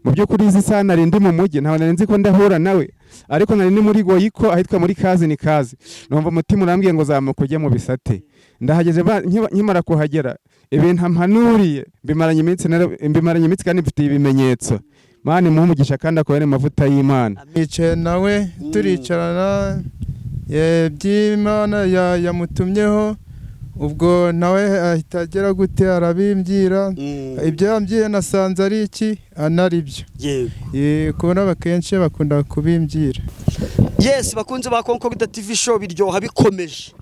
mu by'ukuri izi sana nari ndi mu mujyi ntawe nari nzi ko ndahura nawe ariko nari ni muri Goyiko ahitwa muri Kazi ni Kazi numva umutima urambwiye ngo zamuka ujye mu Bisate ndahageze nkimara kuhagera ibintu ampanuriye bimaranye iminsi kandi mfite ibimenyetso Mani muhumugisha kandi akorera amavuta y'Imana nicaye nawe turicarana by'Imana yamutumyeho ubwo nawe ahita agera gute arabimbwira ibyo yambwiye nasanze ari iki anaribyo yego kubona abakenshi bakunda kubimbwira. Yes bakunze ba Concordia TV show biryoha bikomeje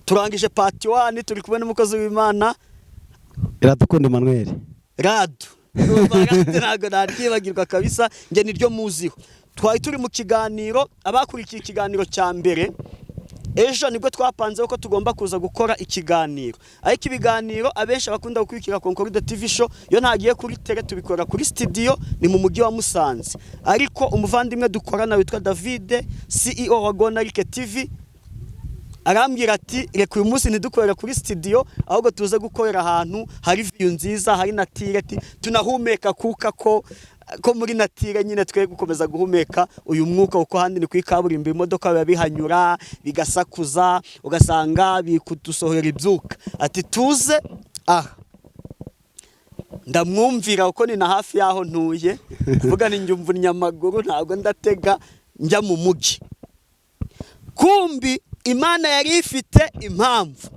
turangije part 1 turi kubona umukozi w'Imana Iradukunda Emmanuel Radu ntago naryibagirwa kabisa nge niryo muziho twari turi mu kiganiro abakurikiye ikiganiro cya mbere ejo nibwo twapanze ko tugomba kuza gukora ikiganiro ariko ibiganiro abenshi bakunda gukurikira Concordia TV show yo ntagiye kuri tele tubikora kuri studio ni mu mujyi wa Musanze ariko umuvandimwe dukorana witwa David CEO wa Gonarike TV arambwira ati reka uyu munsi ntidukorera kuri studio ahubwo tuze gukorera ahantu hari view nziza hari natire tunahumeka kuka ko muri natire nyine twe gukomeza guhumeka uyu mwuka uko handi ni kwikaburimba imodoka babihanyura bigasakuza ugasanga bikudusohera ibyuka ati tuze ndamwumvira uko ni na hafi yaho ntuye kuvuga ni njumva nyamaguru ntago ndatega njya mu mujyi kumbi Imana yari ifite impamvu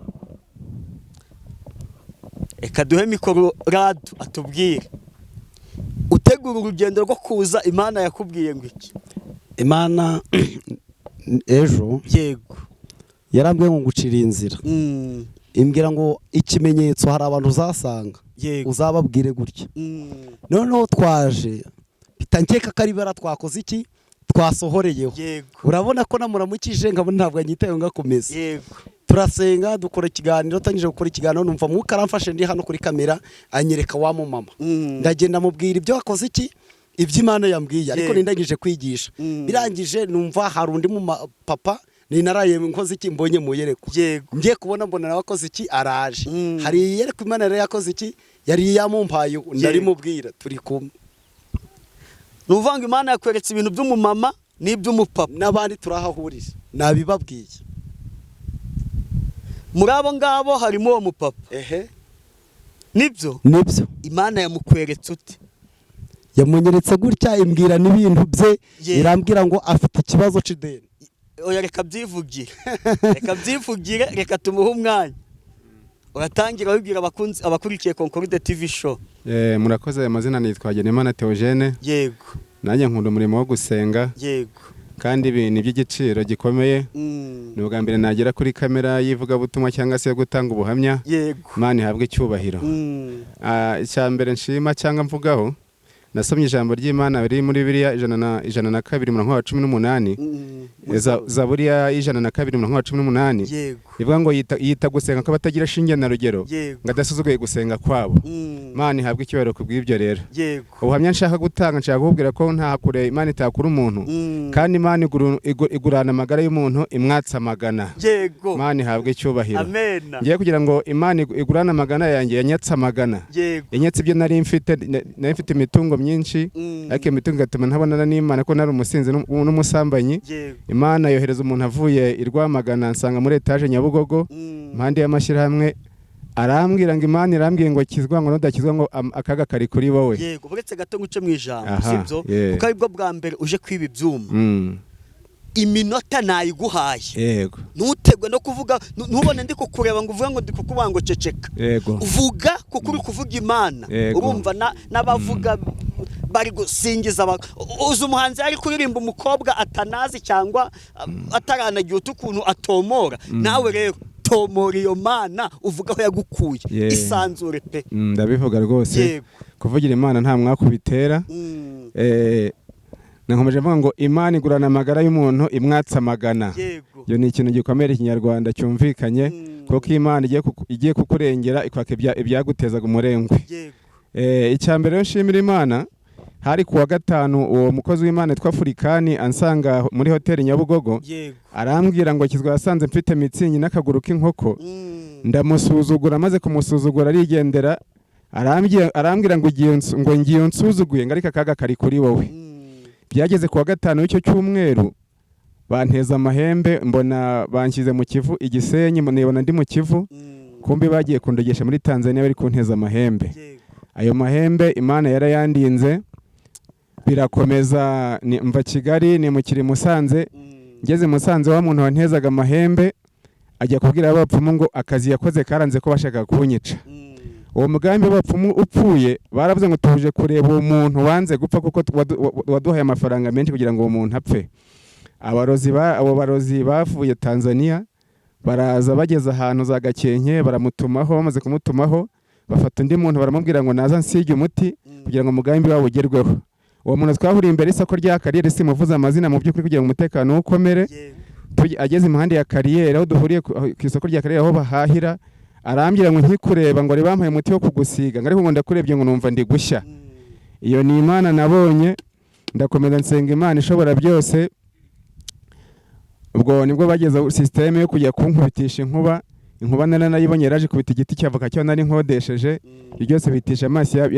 reka duhe mikoro Radu atubwire utegura urugendo rwo kuza Imana yakubwiye ngo iki Imana ejo yego yarambwiye ngo ngucira inzira imbwira ngo ikimenyetso hari abantu uzasanga uzababwire gutya noneho twaje bitankeka ko ari bara twakoze iki twasohoreyeho urabona ko namuramukije ngabona ntabwo anyitaye ngakomeza yego turasenga dukora ikiganiro tangije gukora ikiganiro numva mwuka aramfashe ndi hano kuri kamera anyereka wa mu mama ndagenda mubwira ibyo wakoze iki iby'Imana yambwiye ariko nindangije kwigisha birangije numva hari undi mu papa ni naraye nkoze iki mbonye mu yereko ngiye kubona mbona nabakoze iki araje hari yereko Imana yari yakoze iki yari yamumpaye ndari mubwira turi kumwe nuvanga Imana yakweretse ibintu by'umumama n'iby'umupapa n'abandi turahahuriza nabibabwiye muri abo ngabo harimo uwo mupapa nibyo Imana yamukweretse ute yamunyeretse gutya imbwira n'ibintu bye irambwira ngo afite ikibazo c'ideni oya reka byivugire reka tumuhe umwanya uratangira wibwira abakurikiye Concordia TV show murakoze amazina nitwa Imana Theogene yego nanjye nkunda umurimo wo gusenga yego kandi ibintu by'igiciro gikomeye ni ubwa mbere nagera kuri kamera yivuga butumwa cyangwa se gutanga ubuhamya Imana ihabwe icyubahiro icya mbere nshima cyangwa mvugaho nasomye ijambo ry'Imana riri muri Bibiliya 102:18 Zaburiya 102:18 ivuga ngo yita gusenga ko batagira shinge na rugero ngadasuzuguye gusenga kwabo Imana ihabwe icyubahiro kubw'ibyo rero ubuhamya nshaka gutanga nshaka kubwira ko nta kure Imana itakura umuntu kandi Imana igurana amagara y'umuntu imwatsa amagana Imana ihabwe icyubahiro ngiye kugira ngo Imana igurana amagana yanjye yanyatsa amagana yanyatse ibyo nari mfite imitungo myinshi ariko imitungo gatuma ntabonana n'Imana ko nari umusinzi n'umusambanyi Imana yohereza umuntu avuye irwamagana nsanga muri etage Nyabugogo impande y'amashyirahamwe arambwira ngo Imana irambwiye ngo kizwa ngo nodakizwa ngo akaga kari kuri wowe yego buretse gato nguce mu ijambo sibyo kuko aribwo bwa mbere uje kwiba ibyuma iminota nayiguhaye yego ntutegwe no kuvuga ntubone ndi kukureba ngo uvuga ngo ndi kukuba ngo ceceka uvuga kuko uri kuvuga Imana urumva n'abavuga bari gusingiza uzi umuhanzi ari kuririmba umukobwa atanazi cyangwa ataranagiye ukuntu atomora nawe rero tomora iyo Mana uvuga aho yagukuye isanzure pe ndabivuga rwose kuvugira Imana nta mwakubitera nakomeje mvuga ngo Imana igurana amagara y'umuntu imwatsa amagana yo ni ikintu gikomeye Kinyarwanda cyumvikanye kuko Imana igiye kukurengera ikwaka ibyagutezaga umurengwe icya mbere nshimira Imana hari kuwa gatanu uwo mukozi w'Imana yitwa Furikani ansanga muri hoteli Nyabugogo arambwira ngo kizwa yasanze mfite mitsinyi n'akaguru k'inkoko ndamusuzugura maze kumusuzugura arigendera arambwira ngo ngiye nsuzuguye ngo ariko akaga kari kuri wowe. Byageze kuwa gatanu w'icyo cyumweru banteza amahembe, mbona banshyize mu Kivu Igisenyi, nibona ndi mu Kivu, kumbi bagiye kundogesha muri Tanzania bari kunteza amahembe. Ayo mahembe Imana yarayandinze, birakomeza mva Kigali nimukiri Musanze. Ngeze Musanze wa muntu wantezaga amahembe ajya kubwira abapfumu ngo akazi yakoze karanze ko bashaka kunyica. Uwo mugambi w'abapfumu upfuye, baravuze ngo tuje kureba uwo muntu wanze gupfa kuko waduhaye amafaranga menshi kugira ngo uwo muntu apfe. Abo barozi bavuye Tanzania baraza bageze ahantu za Gakenke, baramutumaho, bamaze kumutumaho bafata undi muntu baramubwira ngo naza nsige umuti kugira ngo umugambi wabo ugerweho. Uwo muntu twahuriye imbere isoko rya Kariyeri, simuvuza amazina mu by'ukuri kugira ngo umutekano ukomere. Ageze impande ya Kariyeri, aho duhuriye ku isoko rya Kariyeri aho bahahira, arambwira ngo nkikureba ngo bampaye umuti wo kugusiga, ngo ariko ngo ndakurebye ngo numva ndi gushya. Iyo ni Imana nabonye, ndakomeza nsenga Imana ishobora byose. Ubwo nibwo bageze systeme yo kujya kunkubitisha inkuba. Inkuba nayibonye yaraje kubita igiti cy'avoka cyo nari nkodesheje, byose bitisha amaso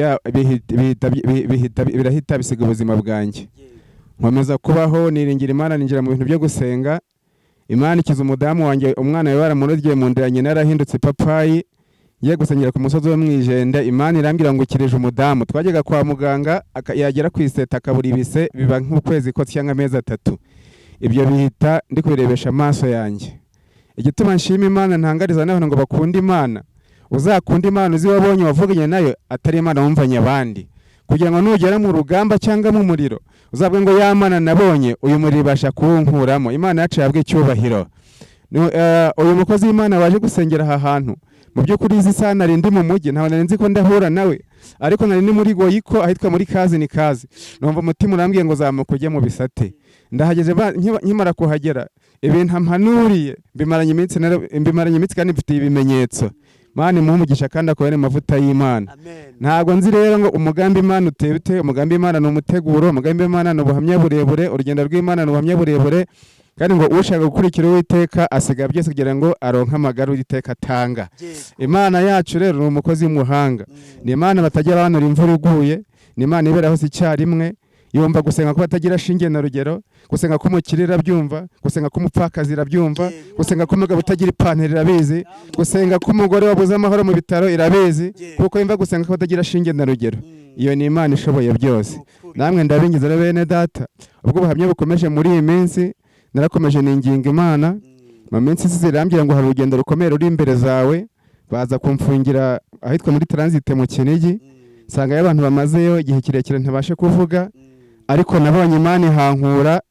birahita bisiga ubuzima bwanjye. Nkomeza kubaho niringira Imana, ninjira mu bintu byo gusenga. Imana ikiza umudamu wanjye, umwana we baramurogiye mu nda, nyina yarahindutse papayi, ye gusengera ku musozi wo Mwijende. Imana irambwira ngo ukirije umudamu. Twajyaga kwa muganga, yagera ku iseta akabura ibise, biba nk'ukwezi ko cyangwa amezi 3. Ibyo bihita ndi kubirebesha amaso yanjye. Igituma nshima Imana ntangariza n'abantu ngo bakunda Imana, uzakunda Imana uzi wabonye wavuganye nayo atari Imana wumvanye abandi, kugira ngo nugera mu rugamba cyangwa mu muriro uzavuge ngo ya Mana nabonye uyu muriro ibasha kuwunkuramo. Imana yacu yabwe icyubahiro. Uyu mukozi w'Imana waje gusengera aha hantu, mu by'ukuri izi sana nari ndi mu mujyi, ntabwo nari nzi ko ndahura nawe, ariko nari ni muri Goyiko ahitwa muri Kazi. Numva umutima urambwiye ngo zamuka ujye mu Bisate. Ndahageze nkimara kuhagera, ibintu ampanuriye bimaranye iminsi kandi mfite ibimenyetso. Mana imuhe umugisha kandi akorere amavuta y'Imana. Ntabwo nzi rero ngo umugambi Imana uteye ute. Umugambi Imana ni umuteguro, umugambi Imana ni ubuhamya burebure, urugendo rw'Imana ni ubuhamya burebure, kandi ngo ushaka gukurikira Uwiteka asiga byose kugira ngo aronke amagara Uwiteka atanga. Imana yacu rero ni umukozi w'umuhanga. Ni Imana batajya banura imvura iguye, ni Imana ibera hose icyarimwe. Yumva gusenga ko batagira shinge na rugero, gusenga ko umukirira byumva, gusenga ko umupfakazi irabyumva, gusenga ko umugabo utagira ipantaro irabizi, gusenga ko umugore wabuze amahoro mu bitaro irabizi, kuko yumva gusenga ko batagira shinge na rugero. Iyo ni Imana ishoboye byose. Namwe ndabingiza rero bene data, ubwo buhamya bukomeje muri iyi minsi, narakomeje ninginga Imana. Mu minsi zirambira ngo hari urugendo rukomeye ruri imbere zawe, baza kumfungira ahitwa muri transit mu Kinigi. Sanga y'abantu bamazeyo igihe kirekire ntabashe kuvuga, ariko nabonye Imana ihankura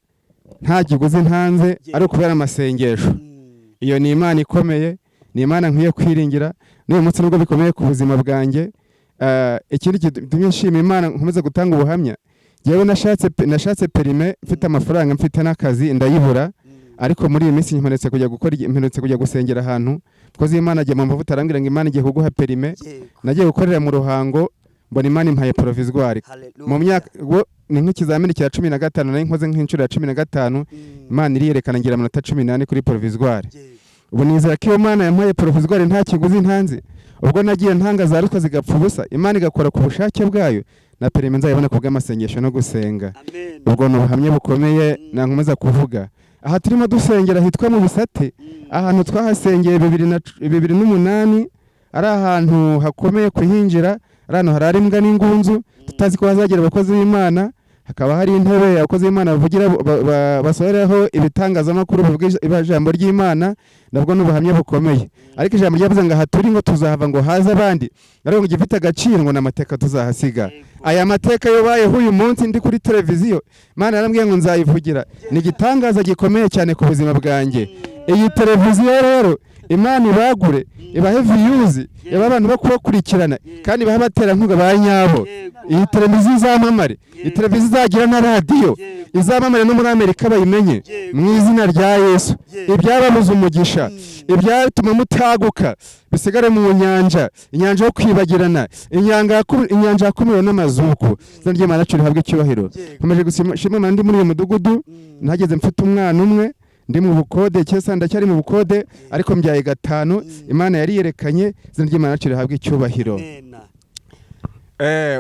nta kiguzi ntanze, ari kubera amasengesho. Iyo ni Imana ikomeye, ni Imana nkwiye kwiringira. N'uyu munsi nubwo bikomeye ku buzima bwanjye, ikindi gitumye nshima Imana nkomeza gutanga ubuhamya. Yewe nashatse perime, mfite amafaranga, mfite n'akazi ndayibura, ariko muri iyi minsi mperutse kujya gusengera ahantu, kozi Imana ajya mu mavuta arambwira ngo Imana igiye kuguha perime. Nagiye gukorera mu Ruhango, mbona Imana impaye provisoire. Mu myaka ni nk'ikizamini cya 15 nari nkoze nk'inshuro ya 15, Imana iriyerekana ngira amanota 18 kuri provisoire. Ubu nizera ko Imana yampaye provisoire nta kiguzi ntanze. Ubwo nagiye ntanga za ruswa zigapfa ubusa, Imana igakora ku bushake bwayo, na perime nzayibona ku bw'amasengesho no gusenga. Ubwo no buhamya bukomeye nankomeza kuvuga. Aha turimo dusengera hitwa mu Bisate, ahantu twahasengeye 2008, ari ahantu hakomeye kuhinjira, arano harari imbwa n'ingunzu, tutazi ko bazagera abakozi b'Imana. Hakaba hari intebe abakozi b'Imana bavugira basoreho ibitangazamakuru bavuga ijambo ry'Imana, nabwo n'ubuhamya bukomeye. Ariko ijambo ryavuze ngo aha turi ngo tuzahava ngo haza abandi, ariko ngo gifite agaciro ngo n'amateka tuzahasiga. Aya mateka yobayeho uyu munsi ndi kuri televiziyo, Imana yarambwiye ngo nzayivugira. Ni igitangaza gikomeye cyane ku buzima bwanjye. Iyi televiziyo rero Imana ibagure, ibahe views, yaba abantu bakurikirana kandi baha batera nkuga ba nyabo. Iyi televiziyo izamamare, iyi televiziyo izagira na radio, izamamare no muri Amerika bayimenye mu izina rya Yesu. Ibyababuza umugisha, ibyatuma mutaguka bisigare mu nyanja, inyanja yo kwibagirana, inyanja yakumiwe n'amazuku. Zan ry'Imana cyo rihabwe icyubahiro. Komeje gushima ndi muri uyu mudugudu, ntageze mfite umwana umwe, ndi mu bukode cyesa ndacyari mu bukode, ariko mbyaye 5. Imana yari yerekanye, zan ry'Imana cyo rihabwe icyubahiro.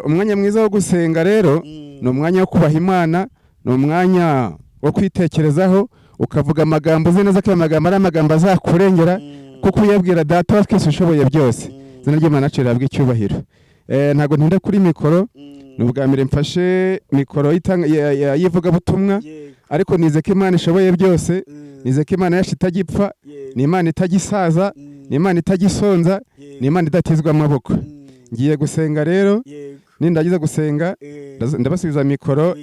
umwanya mwiza wo gusenga rero ni umwanya wo kubaha Imana, ni umwanya wo kwitekerezaho ukavuga amagambo uzi neza ko ayo magambo ari amagambo azakurengera kuko uyabwira Data wa twese ushoboye byose. Izina ry'Imana yacu rihabwe icyubahiro. Ntabwo ntinda kuri mikoro, ni ubwa mbere mfashe mikoro y'ivugabutumwa, ariko nize ko Imana ishoboye byose, nize ko Imana yacu itagipfa, ni Imana itagisaza, ni Imana itagisonza, ni Imana idatizwa amaboko. Ngiye gusenga rero, nindagiza gusenga ndabasubiza mikoro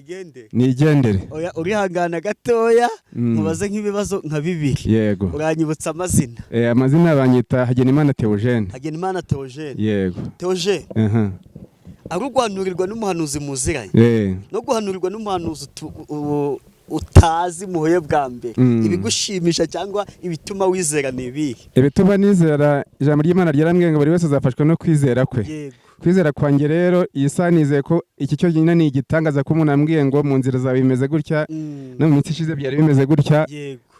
nigendere. Oya urihangana gatoya mubaze nk'ibibazo nka bibiri. Yego. Uranyibutsa amazina. Amazina banyita Hagenimana Theogene. Hagenimana Theogene. Yego. Theogene. Ari guhanurirwa n'umuhanuzi muziranye. No guhanurirwa n'umuhanuzi utazi muhoye bwa mbere. Ibigushimisha cyangwa ibituma wizera nibihe? Ibituma nizera ijambo ry'Imana ryarambwiye ngo buri wese azafashwa no kwizera kwe. Yego. Kwizera kwanjye rero iyi saha nizeye ko iki cyo nyine ni igitangaza ko umuntu ambwiye ngo mu nzira zawe bimeze gutya no mu minsi ishize byari bimeze gutya.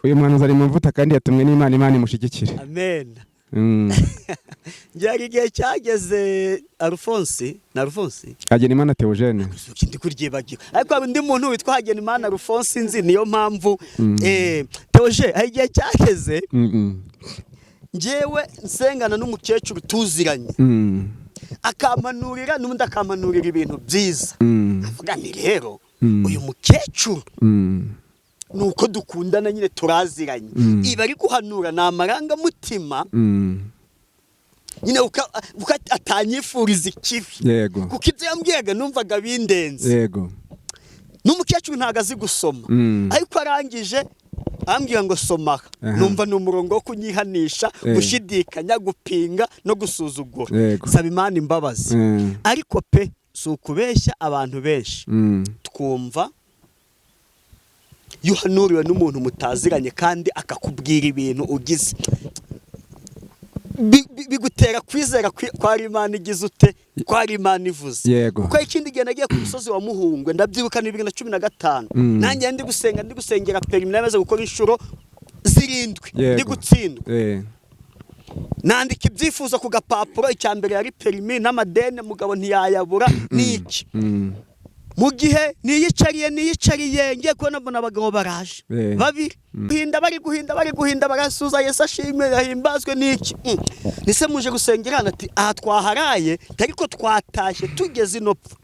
Uyu muhanuzi ari mu mvuta kandi yatumwe n'Imana, Imana imushyigikire. Amen. Njyari igihe cyageze Alphonse Hagenimana Theogene. Ndi kuryibagiwe ariko undi muntu witwa Hagenimana Alphonse nzi niyo mpamvu Theogene hari igihe cyageze njyewe nsengana n'umukecuru tuziranye akamanurira n'undi akamanurira ibintu byiza. Avuga ni rero uyu mukecuru nuko dukundana nyine turaziranye, iba ari guhanura ni amarangamutima nyine atanyifuriza ikibi kuko ibyo yambwiraga numvaga bindenze. N'umukecuru ntago azi gusoma ariko arangije ambwira ngo soma, numva ni umurongo wo kunyihanisha, gushidikanya, gupinga no gusuzugura. Saba Imana imbabazi. Ariko pe si ukubeshya abantu benshi twumva yuhanuriwe n'umuntu mutaziranye kandi akakubwira ibintu ugize bigutera kwizera kwa Imana igize ute, kwa Imana ivuze. Kuko ikindi gihe nagiye ku musozi wa Muhungwe ndabyibuka 2015 nanjye ndi gusengera perimi namaze gukora inshuro 7 ndi gutsindwa. Nandika ibyifuzo ku gapapuro, icyambere yari perimi n'amadene mugabo ntiyayabura niki. Mu gihe niyicariye ngiye kubona mbona abagabo baraje babiri bari guhinda barasuza Yesu ashimwe yahimbazwe niki. Nise muje gusengerana ati aha twaharaye ariko twatashye tugeze inopfa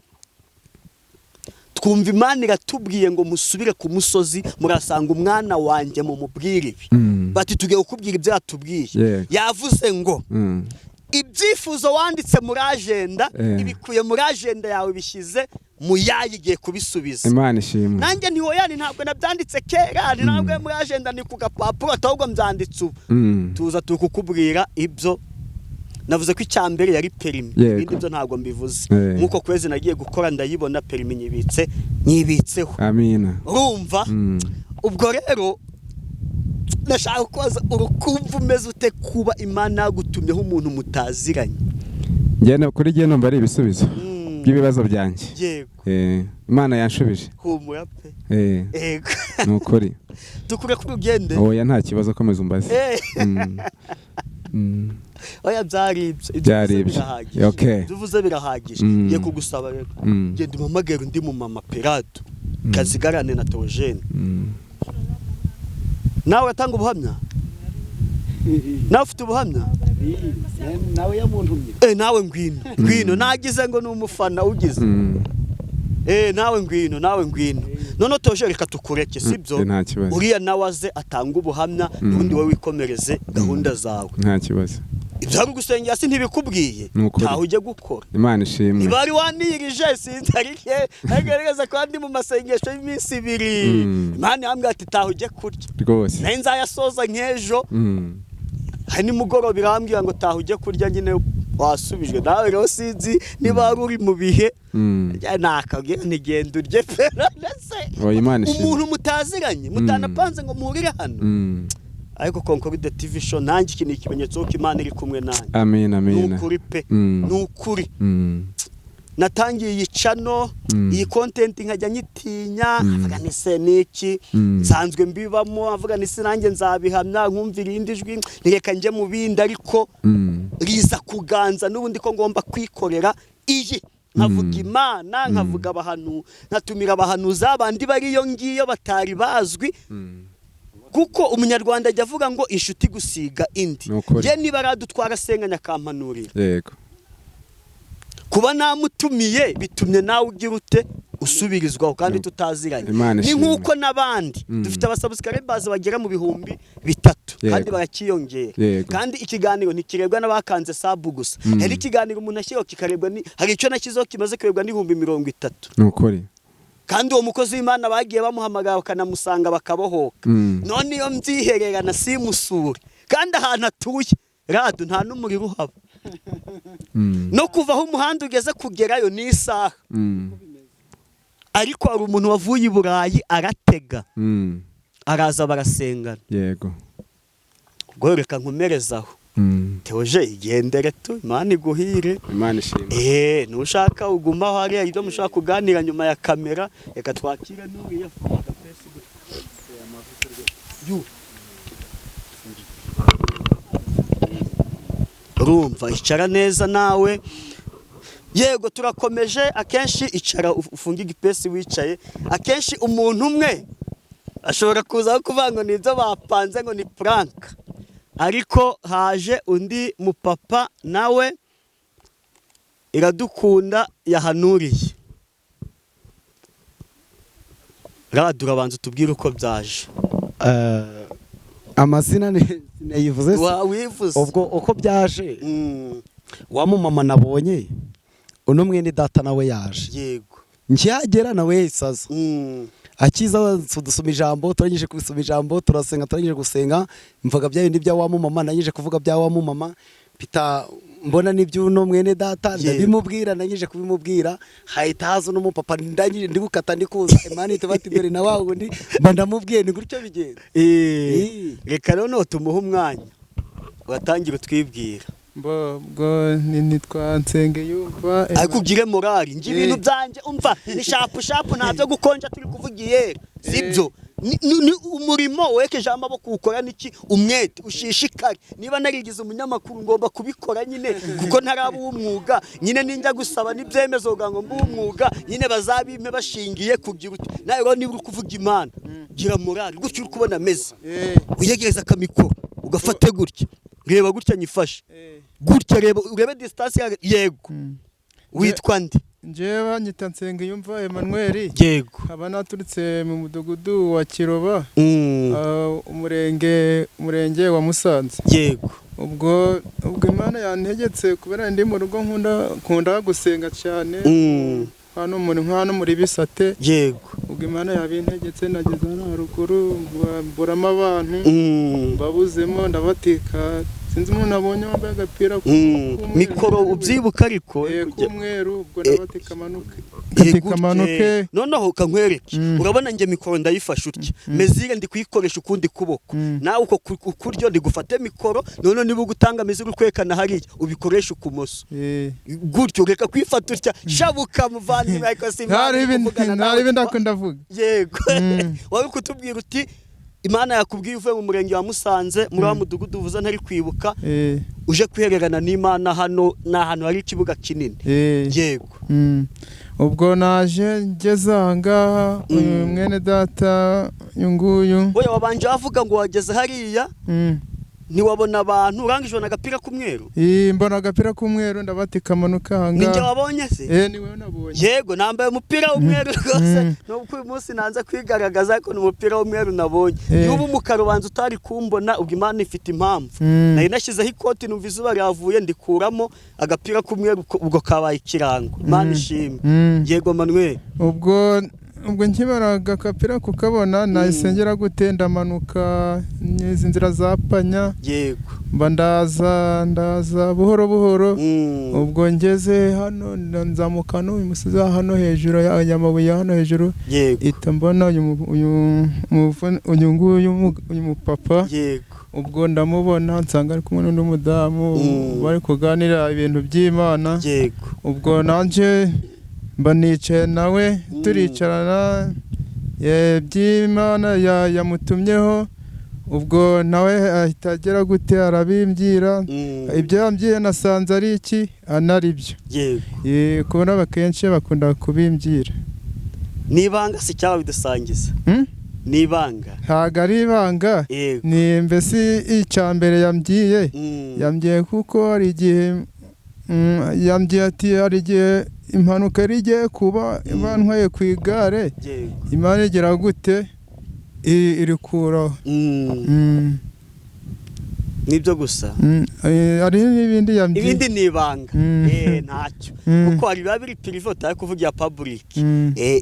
twumva Imana iratubwiye ngo musubire ku musozi murasanga umwana wanjye mu mubwire ibi. Bati tugiye kukubwira ibyo yatubwiye. Yavuze ngo ibyifuzo wanditse muri agenda ibikuye muri agenda yawe bishyize muyayigiye kubisubiza. Imana ishimwe. Nanjye ntihoyani ntabwo nabyanditse kera, ntabwo muri agenda ni ku gapapuro atahubwo mbyanditse ubu. Tuza tukukubwira ibyo navuze ko icyambere yari perimi, ibindi byo ntabwo mbivuze. Nkuko kwezi nagiye gukora ndayibona perimi nyibitseho. Amina. Urumva? Ubwo rero nashaka kubaza urukumva umeze ute kuba Imana yagutumyeho umuntu mutaziranye? Njye kuri jye numva ari ibisubizo by'ibibazo byanjye. Yego. Imana yanshubije. Humura pe. Yego. Nukuri. Tukure kuri ugende. Oya nta kibazo komeza umbaze. Oya byaribyo. Okay. Duvuze birahagije. Ngiye kugusaba rero. Genda umamagere undi mu mama Perado. Kazigarane na Theogene. Nawe atanga ubuhamya? Nawe ufite ubuhamya? Nawe yamuntumye. Nawe ngwino nagize ngo ni umufana ugize. Nawe ngwino. None Theogene reka tukureke sibyo? Uriya nawe aze atanga ubuhamya ubundi wowe wikomereze gahunda zawe. Nta kibazo. Ibyo gusengera si ntibikubwiye ntaho ujye gukora. Imana ishimwe. Ibari wanirije sintarike agerageza kandi mu masengesho y'iminsi 2 Imana yambwiye ati taho ujye kurya rwose nayo nzayasoza nk'ejo hani mugoro birambwira ngo taho ujye kurya nyine wasubijwe nawe rero sinzi niba uri mu bihe nakabwira ntigenda urye umuntu mutaziranye mutanapanze ngo muhurire hano ariko Concordia TV show nanjye iki ni ikimenyetso ko Imana iri kumwe nanjye. Amen amen. Nukuri pe. Nukuri. Natangiye iyi channel iyi content nkajya nyitinya avuga ni se niki nsanzwe mbibamo avuga ni se nanjye nzabihamya nkumvira indi jwi nireka nje mu bindi ariko riza kuganza n'ubundi ko ngomba kwikorera iyi nkavuga Imana, nkavuga nkatumira abahanuzi abandi bari iyo ngiyo batari bazwi. Kuko umunyarwanda ajya avuga ngo inshuti gusiga indi. Je niba radutwara senganya akampanurira. Yego. Kuba namutumiye bitumye nawe ugira ute usubirizwaho kandi tutaziranye. Ni nkuko nabandi dufite abasubscribers bagera mu bihumbi 3 kandi barakiyongera. Kandi ikiganiro ntikirebwa n'abakanze sabu gusa. Hari ikiganiro umuntu ashyiraho kikarebwa hari icyo nakizo kimaze kurebwa n'ibihumbi 30. Nukuri. Kandi uwo mukozi w'Imana bagiye bamuhamagara bakanamusanga bakabohoka. None iyo mvyihererana simusure kandi ahantu atuye rado nta n'umuriro uhaba. No kuva aho umuhanda ugeze kugerayo ni isaha. Ariko hari umuntu wavuye i Burayi aratega. Araza barasengana. Yego. Ubwo reka nkomerezaho. Teoje igendere tu Imana iguhire. Imana ishimwe. Nushaka ugumaho hariya ibyo mushaka kuganira nyuma ya kamera, reka twakire n'uriya Facebook. Urumva icara neza nawe. Yego turakomeje. Akenshi icara ufunga igipesi wicaye. Akenshi umuntu umwe ashobora kuza kuvanga nibyo bapanze ngo ni prank. Ariko haje undi mupapa nawe Iradukunda yahanuriye. Radura banza tubwire uko byaje. Amazina niyivuze wivuze ubwo uko byaje. Wa mama nabonye uno mwene data nawe yaje. Yego. Nkihagera nawe isaza. Akiza dusoma ijambo, turangije gusoma ijambo, turasenga, turangije gusenga, mvuga bya bindi bya wa mama, nangije kuvuga bya wa mama, pita mbona n'ibyuno mwene data, ndabimubwira, nangije kubimubwira, hahita hazo no mupapa, ndangije ndibukata ndikuza, Imana itubati imbere na wawe ndi, mba ndamubwiye ni gutyo bigenda. Reka rero tumuhe umwanya watangira utwibwira. Bwo nitwa Nsengiyumva. Ariko ugire morali, ngi ibintu byanje umva ni shapu ntabyo gukonja turi kuvugiye sibyo. Ni umurimo wekeje amaboko ukora niki umwete ushishikare. Niba narigize umunyamakuru ngomba kubikora nyine kuko ntaraba umwuga nyine ninjya gusaba n'ibyemezo ngo mbu umwuga nyine bazabime bashingiye kugira uti nawe rero niba uri kuvuga Imana gira morali gutyo uri kubona meze uyegereza akamikoro ugafate gutya reba gutya nyifashe gutya reba urebe distance yego. Witwa ndi? Njewe nyita Nsengiyumva Emmanuel. Yego. Aba naturutse mu mudugudu wa Kiroba, umurenge wa Musanze. Yego. Ubwo Imana yantegetse kubera ndi mu rugo nkunda gusenga cyane. Hano muri Bisate. Yego. Ubwo Imana yabintegetse nageze hano haruguru mburamo abantu babuzemo ndabatika. Sinzi umuntu abonye wambaye agapira mikoro ubyibuka ariko k'umweru ubwo ndabatika manuke noneho kankwereke urabona nge mikoro ndayifasha utya mezire ndi kuyikoresha ukundi kuboko nawe uko kuryo ndi gufate mikoro none niba gutanga mezire kwekana hariya ubikoresha ukumoso gutyo reka kwifata utya shabuka muvandi ariko ntari ibindi ndavuga. Yego. Wari kutubwira uti Imana yakubwiye uvuye mu murenge wa Musanze muri wa mudugudu uvuza ntari kwibuka uje kwihererana n'Imana hano n'ahantu hari ikibuga kinini. Yego. Ubwo naje ngezanga mwene data yunguyu oya wabanje avuga ngo wageze hariya ntiwabona abantu urangije agapira k'umweru. Mbona agapira k'umweru ndabatika manuka hanga. Ninjye wabonye se? Niwe nabonye. Yego nambaye umupira w'umweru rwose nubwo uyu munsi nanze kwigaragaza ko n'umupira w'umweru nabonye. Yuba umukaro banza utari kumbona ubwo Imana ifite impamvu. Nari nashyizeho ikoti numva izuba ryavuye ndikuramo agapira k'umweru ubwo kabaye ikirango. Imana ishimwe. Yego Manuel. Ubwo nkibaraga agapira kukabona nayisengera gute ndamanuka n'izi nzira zapanya. Yego. Mba ndaza buhoro ubwo ngeze hano nzamuka no umusozi hano hejuru y'amabuye hano hejuru. Yego. Ita mbona uyu mupapa. Yego. Ubwo ndamubona nsanga ari kumwe n'undi mudamu bari kuganira ibintu by'Imana. Yego. Ubwo nanje mba nicaye nawe turicarana by'Imana yamutumyeho. ubwo nawe ahita agera gute arabimbwira ibyo yambwiye nasanze ari iki anari byo kubona abakenshi bakunda kubimbwira nibanga si cyaba bidusangiza nibanga ntago ari ibanga ni mbese icya mbere yambwiye kuko hari igihe yambwiye ati hari igihe impanuka yari igiye kuba bantwaye ku igare Imana igira gute irikuraho nibyo gusa hari n'ibindi yambwiye ibindi nibanga ntacyo kuko hari biba biri private ariko kuvugira public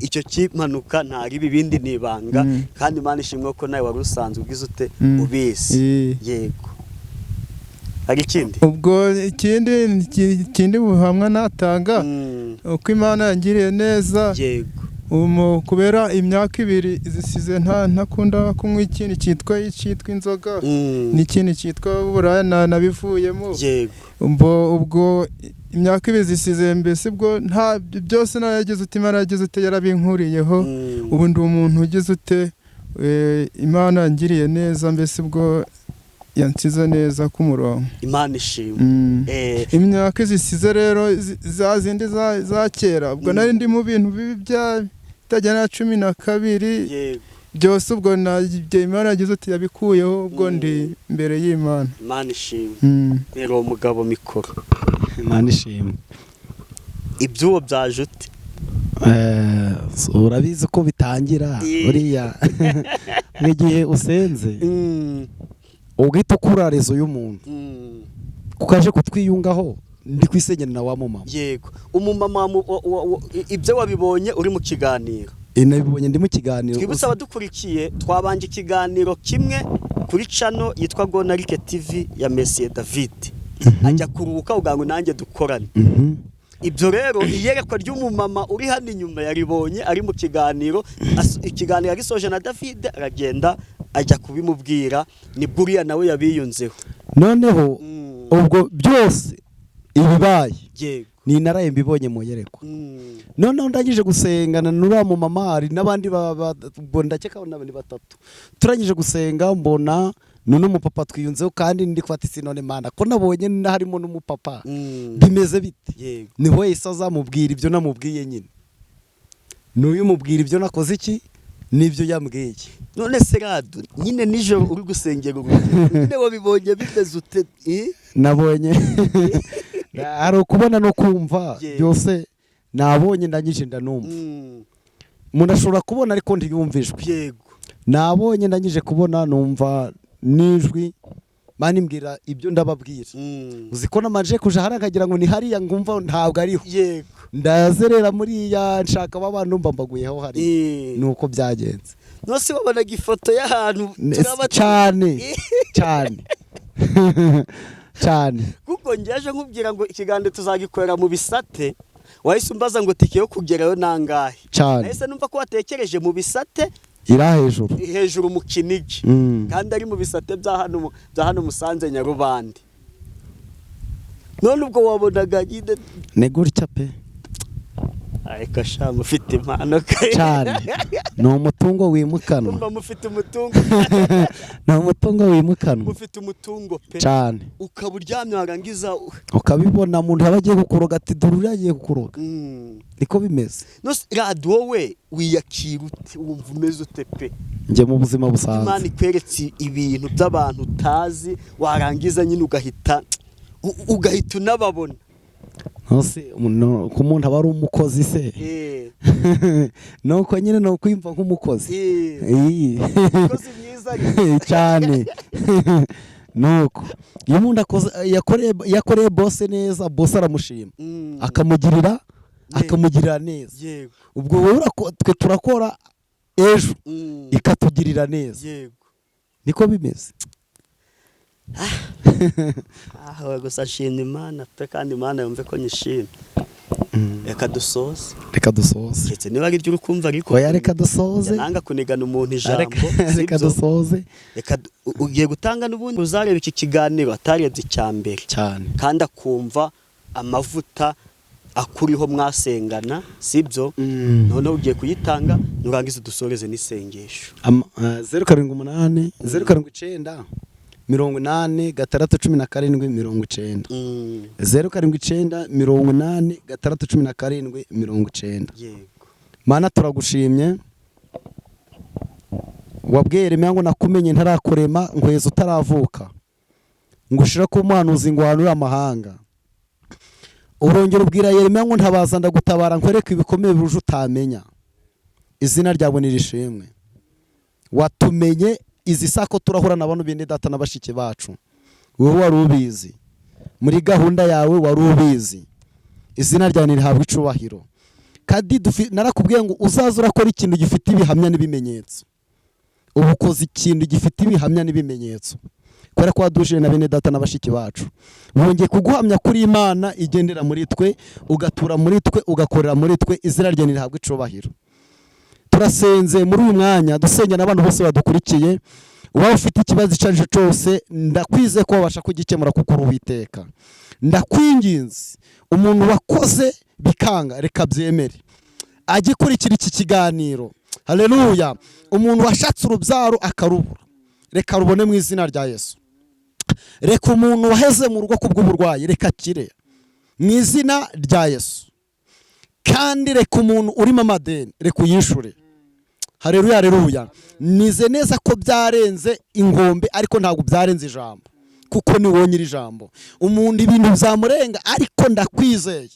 icyo kimanuka ntari ibindi nibanga kandi Imana ishimwe ko nawe wari usanzwe ugize ute ubizi yego hari ikindi ubwo ikindi buhamwa natanga uko Imana yangiriye neza yego kubera imyaka 2 zisize ntakunda kunywa ikintu cyitwa inzoga n'ikintu cyitwa buraya nabivuyemo ubwo imyaka 2 zisize mbese ubwo nta byose naragize Imana yagize yarabinkuriyeho ubu ndi umuntu ugize ute Imana yangiriye neza mbese ubwo yansize neza ku murongo Imana ishimwe imyaka zisize rero za zindi za kera ubwo nari ndi mu bintu bibi tajyana 12 byose ubwo Imana yagize ati yabikuyeho ubwo ndi imbere y'Imana Imana ishimwe rero umugabo mikoro Imana ishimwe ibyuwo byajute urabizi ko bitangira buriya n'igihe usenze ugita ukurarezo y'umuntu kukaje kutwiyungaho ndi kwisenyera na wa mama yego umumama ibyo wabibonye uri mu kiganiro nabibonye ndi mu kiganiro twibutsa abadukurikiye twabanje ikiganiro kimwe kuri channel yitwa Gonarike TV ya Messier David ajya kuruhuka ugango nanjye dukorane ibyo rero iyerekwa ry'umumama uri hano inyuma yaribonye ari mu kiganiro ikiganiro yagisoje na David aragenda ajya kubimubwira ni buriya nawe yabiyunzeho noneho ubwo byose ibibaye ni naraye mbibonye mu yerekwa noneho ndagije gusengana n'ura mu mama hari n'abandi ndakeka n'abandi 3 turangije gusenga mbona none umupapa twiyunzeho kandi ndi kwata sinone Mana ko nabonye harimo n'umupapa bimeze bite niho Yesu azamubwira ibyo namubwiye nyine n'uyu mubwira ibyo nakoze iki nibyo yambwiye none serado nyine nijoro uri gusengera nyine wabibonye bimeze ute nabonye hari ukubona no kumva byose nabonye ndangije ndanumva umuntu ashobora kubona ariko ntiyumvijwe yego nabonye ndangije kubona numva nijwi Mana imbwira ibyo ndababwira uziko namaje kuja harakagira ngo ni hariya ngumva ntabwo ariho yego ndazerera muri ya nshaka babantu mbambaguyeho hari nuko byagenze nose babonaga ifoto y'ahantu cyane cyane kuko ngeje nkubwira ngo ikiganiro tuzagikorera mu bisate wahise umbaza ngo tike yo kugerayo nangahe nahise numva ko watekereje mu bisate ira hejuru mu Kinigi kandi ari mu bisate bya hano Musanze Nyarubande none ubwo wabonaga nyine ne gutya pe ariko shama ufite impano cyane no umutungo wimukanwa umva mufite umutungo no umutungo wimukanwa mufite umutungo pe cyane ukaburyamye warangiza ukabibona umuntu abagiye gukuroga ati dore yagiye gukuroga niko bimeze no radio we wiyakirute wumva umeze ute pe nje mu buzima busanzwe Imana ikweretse ibintu by'abantu utazi warangiza nyine ugahita unababona nose ku muntu aba ari umukozi se nuko nyine no kwimva nk'umukozi umukozi mwiza cyane nuko iyo umuntu yakoreye boss neza boss aramushima akamugirira neza ubwo wowe twe turakora ejo ikatugirira neza niko bimeze gusa shimye Imana pe kandi Imana yumve ko nyishimye reka dusoze ndetse niba ari ryo ukumva ariko oya reka dusoze nanga kunigana umuntu ijambo reka dusoze reka ugiye gutanga n'ubundi uzareba iki kiganiro atarebye cyambere cyane kandi akumva amavuta akuriho mwasengana sibyo noneho ugiye kuyitanga nurangiza dusoreze n'isengesho 07 079 80 617 079 80 617 yego Mana turagushimye wabwiye Yeremiya ngo nakumenye ntarakurema ngweza utaravuka ngushira ku muhanuzi ngo hanure amahanga urongera ubwira Yeremiya ngo ntabaza ndagutabara nkwereka ibikomeye biruje utamenya izina ryawe nirishimwe watumenye izi sako turahura n'abantu bindi data n'abashike bacu wowe wari ubizi muri gahunda yawe wari ubizi izina ryawe nirihabwa icubahiro kandi narakubwiye ngo uzaza urakora ikintu gifite ibihamya n'ibimenyetso ubukoze ikintu gifite ibihamya n'ibimenyetso kubera ko waduje na bene data n'abashiki bacu wongeye kuguhamya kuri Imana igendera muri twe ugatura muri twe ugakorera muri twe izina rye nirihabwa icubahiro turasenze muri uyu mwanya dusengera n'abantu bose badukurikiye uba ufite ikibazo icyo cyose ndakwize ko wabasha kugikemura kuko uruwiteka ndakwinginze umuntu wakoze bikanga reka byemere agikurikira iki kiganiro haleluya umuntu washatse urubyaro akarubura reka rubone mu izina rya Yesu reka umuntu waheze mu rugo kubw'uburwayi reka kire mu izina rya Yesu kandi reka umuntu urimo amadeni reka uyishure haleluya haleluya nize neza ko byarenze ingombe ariko ntabwo byarenze ijambo kuko ni wowe nyiri ijambo umuntu ibintu byamurenga ariko ndakwizeye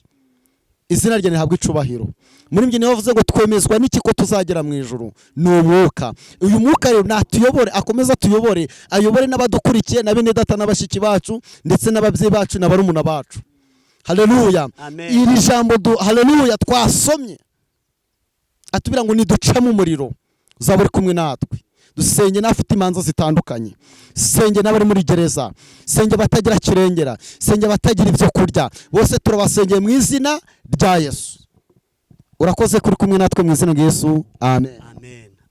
izina rye ntihabwa icubahiro muri mbye niho bavuze ngo twemezwa n'iki ko tuzagera mu ijuru ni umwuka uyu mwuka rero natuyobore akomeza tuyobore ayobore n'abadukurikiye na bene data n'abashiki bacu ndetse n'ababyeyi bacu n'abarumuna bacu haleluya iri jambo haleluya twasomye atubira ngo niduce mu muriro uzaba uri kumwe natwe dusenge n'afite imanza zitandukanye senge n'abari muri gereza senge batagira kirengera senge batagira ibyo kurya bose turabasengeye mu izina rya Yesu urakoze kuri kumwe natwe mu izina rya Yesu amen.